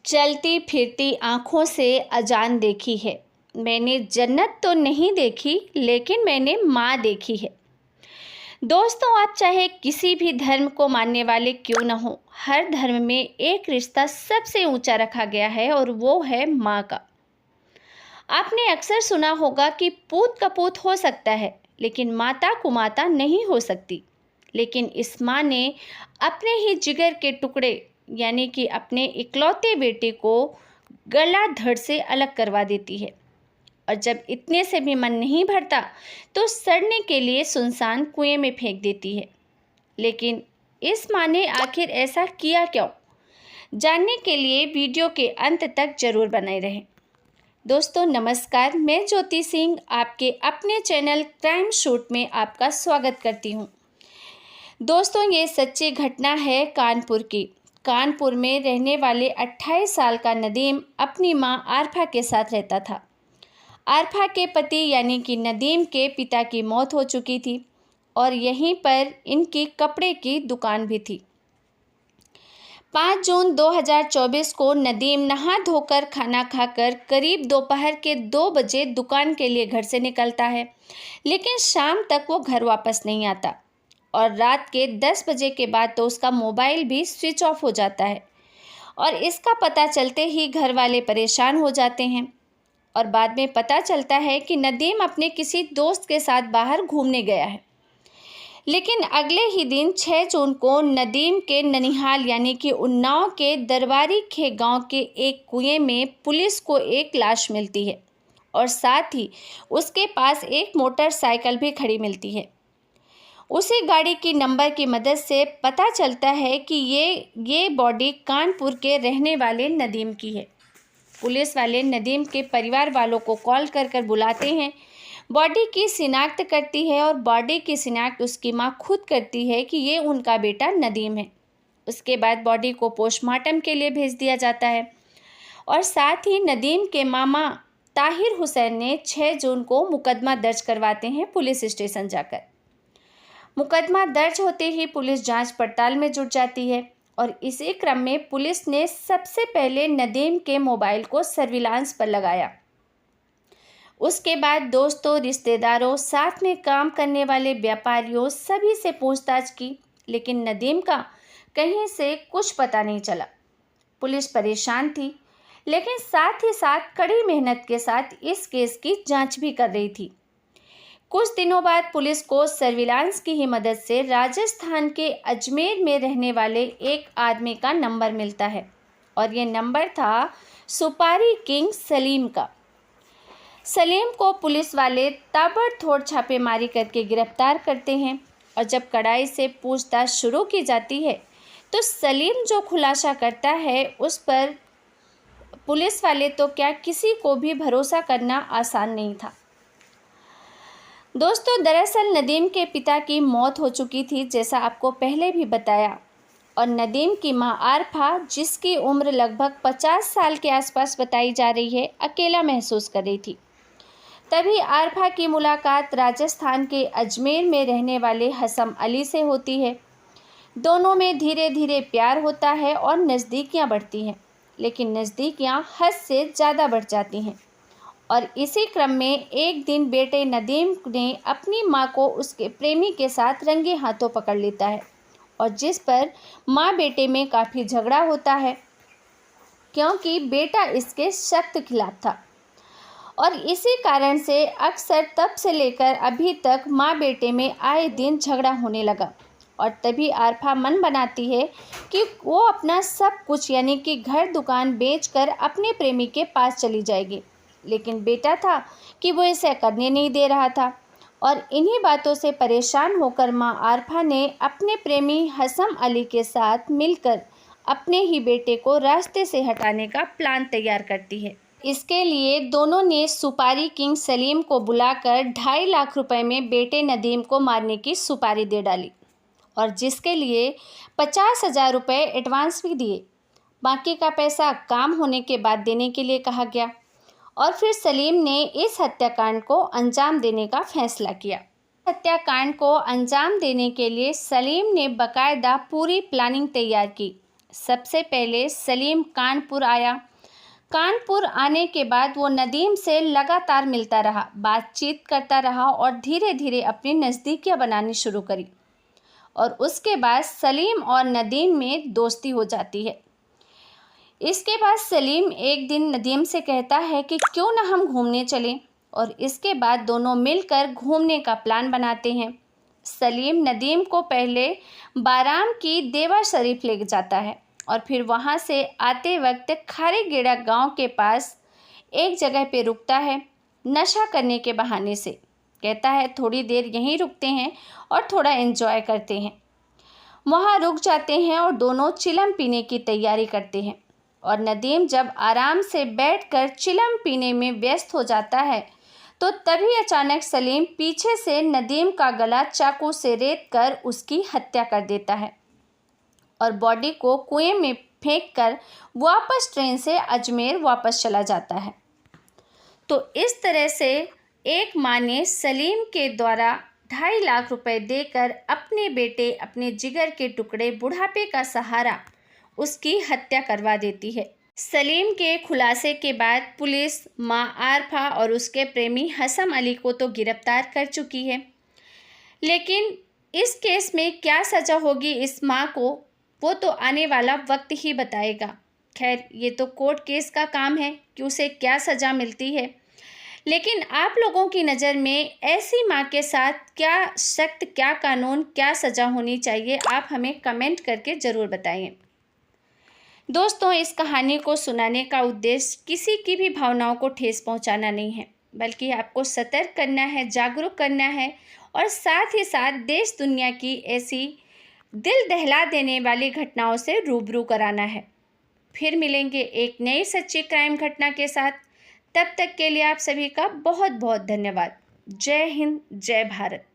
चलती फिरती आँखों से अजान देखी है। मैंने जन्नत तो नहीं देखी, लेकिन मैंने माँ देखी है। दोस्तों, आप चाहे किसी भी धर्म को मानने वाले क्यों न हो, हर धर्म में एक रिश्ता सबसे ऊंचा रखा गया है और वो है माँ का। आपने अक्सर सुना होगा कि पूत कपूत हो सकता है, लेकिन माता कुमाता नहीं हो सकती। लेकिन इस माँ ने अपने ही जिगर के टुकड़े यानी कि अपने इकलौते बेटे को गला धड़ से अलग करवा देती है। और जब इतने से भी मन नहीं भरता तो सड़ने के लिए सुनसान कुएं में फेंक देती है। लेकिन इस माँ ने आखिर ऐसा किया क्यों? जानने के लिए वीडियो के अंत तक जरूर बने रहें। दोस्तों नमस्कार, मैं ज्योति सिंह आपके अपने चैनल क्राइम शूट में आपका स्वागत करती हूँ। दोस्तों, ये सच्ची घटना है कानपुर की। कानपुर में रहने वाले 28 साल का नदीम अपनी मां आरफा के साथ रहता था। आरफा के पति यानी कि नदीम के पिता की मौत हो चुकी थी और यहीं पर इनकी कपड़े की दुकान भी थी। 5 जून 2024 को नदीम नहा धोकर खाना खाकर करीब दोपहर के 2 बजे दुकान के लिए घर से निकलता है, लेकिन शाम तक वो घर वापस नहीं आता और रात के 10 बजे के बाद तो उसका मोबाइल भी स्विच ऑफ हो जाता है। और इसका पता चलते ही घर वाले परेशान हो जाते हैं और बाद में पता चलता है कि नदीम अपने किसी दोस्त के साथ बाहर घूमने गया है। लेकिन अगले ही दिन 6 जून को नदीम के ननिहाल यानी कि उन्नाव के दरबारी खे गांव के एक कुएं में पुलिस को एक लाश मिलती है और साथ ही उसके पास एक मोटरसाइकिल भी खड़ी मिलती है। उसी गाड़ी की नंबर की मदद से पता चलता है कि ये बॉडी कानपुर के रहने वाले नदीम की है। पुलिस वाले नदीम के परिवार वालों को कॉल कर बुलाते हैं, बॉडी की शिनाख्त करती है और बॉडी की शिनाख्त उसकी माँ खुद करती है कि ये उनका बेटा नदीम है। उसके बाद बॉडी को पोस्टमार्टम के लिए भेज दिया जाता है और साथ ही नदीम के मामा ताहिर हुसैन ने 6 जून को मुकदमा दर्ज करवाते हैं पुलिस स्टेशन जाकर। मुकदमा दर्ज होते ही पुलिस जांच पड़ताल में जुट जाती है और इसी क्रम में पुलिस ने सबसे पहले नदीम के मोबाइल को सर्विलांस पर लगाया। उसके बाद दोस्तों, रिश्तेदारों, साथ में काम करने वाले व्यापारियों सभी से पूछताछ की, लेकिन नदीम का कहीं से कुछ पता नहीं चला। पुलिस परेशान थी, लेकिन साथ ही साथ कड़ी मेहनत के साथ इस केस की जांच भी कर रही थी। कुछ दिनों बाद पुलिस को सर्विलांस की ही मदद से राजस्थान के अजमेर में रहने वाले एक आदमी का नंबर मिलता है और ये नंबर था सुपारी किंग सलीम का। सलीम को पुलिस वाले ताबड़तोड़ छापेमारी करके गिरफ्तार करते हैं और जब कड़ाई से पूछताछ शुरू की जाती है तो सलीम जो खुलासा करता है उस पर पुलिस वाले तो क्या, किसी को भी भरोसा करना आसान नहीं था। दोस्तों, दरअसल नदीम के पिता की मौत हो चुकी थी, जैसा आपको पहले भी बताया, और नदीम की मां आरफा, जिसकी उम्र लगभग 50 साल के आसपास बताई जा रही है, अकेला महसूस कर रही थी। तभी आरफा की मुलाकात राजस्थान के अजमेर में रहने वाले हसम अली से होती है। दोनों में धीरे धीरे प्यार होता है और नज़दीकियां बढ़ती हैं, लेकिन नज़दीकियां हद से ज़्यादा बढ़ जाती हैं। और इसी क्रम में एक दिन बेटे नदीम ने अपनी मां को उसके प्रेमी के साथ रंगे हाथों पकड़ लेता है और जिस पर मां बेटे में काफ़ी झगड़ा होता है, क्योंकि बेटा इसके सख्त खिलाफ था। और इसी कारण से अक्सर तब से लेकर अभी तक मां बेटे में आए दिन झगड़ा होने लगा। और तभी आरफा मन बनाती है कि वो अपना सब कुछ यानी कि घर दुकान बेचकर अपने प्रेमी के पास चली जाएगी, लेकिन बेटा था कि वो इसे करने नहीं दे रहा था। और इन्हीं बातों से परेशान होकर मां आरफा ने अपने प्रेमी हसम अली के साथ मिलकर अपने ही बेटे को रास्ते से हटाने का प्लान तैयार करती है। इसके लिए दोनों ने सुपारी किंग सलीम को बुलाकर 2.5 लाख रुपए में बेटे नदीम को मारने की सुपारी दे डाली और जिसके लिए 50,000 रुपये एडवांस भी दिए। बाकी का पैसा काम होने के बाद देने के लिए कहा गया और फिर सलीम ने इस हत्याकांड को अंजाम देने का फैसला किया। हत्याकांड को अंजाम देने के लिए सलीम ने बाकायदा पूरी प्लानिंग तैयार की। सबसे पहले सलीम कानपुर आया। कानपुर आने के बाद वो नदीम से लगातार मिलता रहा, बातचीत करता रहा और धीरे धीरे अपनी नज़दीकियाँ बनानी शुरू करी। और उसके बाद सलीम और नदीम में दोस्ती हो जाती है। इसके बाद सलीम एक दिन नदीम से कहता है कि क्यों ना हम घूमने चलें, और इसके बाद दोनों मिलकर घूमने का प्लान बनाते हैं। सलीम नदीम को पहले बाराम की देवा शरीफ ले जाता है और फिर वहाँ से आते वक्त खारीगेड़ा गांव के पास एक जगह पे रुकता है, नशा करने के बहाने से। कहता है थोड़ी देर यहीं रुकते हैं और थोड़ा एंजॉय करते हैं। वहाँ रुक जाते हैं और दोनों चिलम पीने की तैयारी करते हैं। और नदीम जब आराम से बैठकर चिलम पीने में व्यस्त हो जाता है तो तभी अचानक सलीम पीछे से नदीम का गला चाकू से रेत कर उसकी हत्या कर देता है और बॉडी को कुएं में फेंककर वापस ट्रेन से अजमेर वापस चला जाता है। तो इस तरह से एक माँ ने सलीम के द्वारा 2.5 लाख रुपए देकर अपने बेटे, अपने जिगर के टुकड़े, बुढ़ापे का सहारा, उसकी हत्या करवा देती है। सलीम के खुलासे के बाद पुलिस माँ आरफा और उसके प्रेमी हसम अली को तो गिरफ्तार कर चुकी है, लेकिन इस केस में क्या सज़ा होगी इस माँ को, वो तो आने वाला वक्त ही बताएगा। खैर, ये तो कोर्ट केस का काम है कि उसे क्या सज़ा मिलती है, लेकिन आप लोगों की नज़र में ऐसी माँ के साथ क्या सख्त, क्या कानून, क्या सज़ा होनी चाहिए, आप हमें कमेंट करके ज़रूर बताइए। दोस्तों, इस कहानी को सुनाने का उद्देश्य किसी की भी भावनाओं को ठेस पहुंचाना नहीं है, बल्कि आपको सतर्क करना है, जागरूक करना है और साथ ही साथ देश दुनिया की ऐसी दिल दहला देने वाली घटनाओं से रूबरू कराना है। फिर मिलेंगे एक नई सच्ची क्राइम घटना के साथ। तब तक के लिए आप सभी का बहुत बहुत धन्यवाद। जय हिंद, जय भारत।